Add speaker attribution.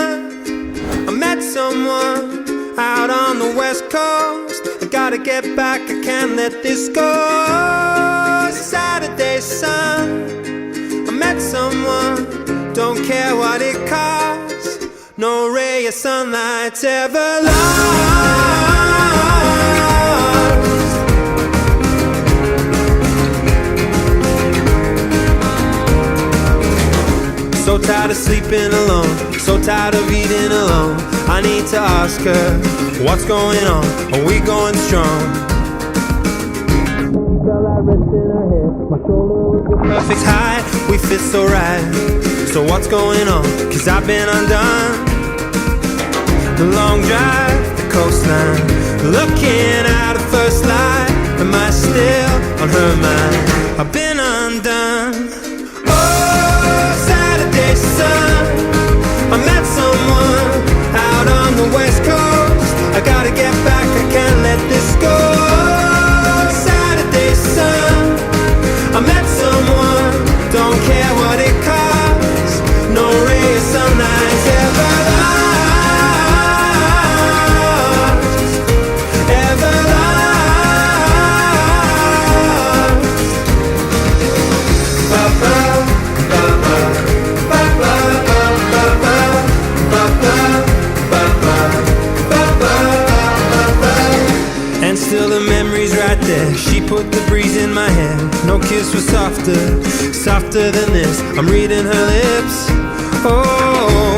Speaker 1: sun. I met someone out on the west coast. I gotta get back, I can't let this go. Saturday sun. I met someone, don't care what it costs. No ray of sunlight's ever lost. So tired of sleeping alone, so tired of eating alone. I need to ask her, what's going on? Are we going strong? She felt like rest in her head. My shoulder was the perfect height. We fit so right. So what's going on? 'Cause I've been undone. The long drive, the coastline, looking at the first light. Am I still on her mind? I've been undone. Saturday sun. I met someone out on the west coast. I gotta get back, I can't let this go. Saturday sun. I met someone, don't care what it costs. No ray of sunlight's ever lost. Ever lost. Ba-ba. And still the memory's right there. She put the breeze in my hair. No kiss was softer, softer than this. I'm reading her lips. Oh,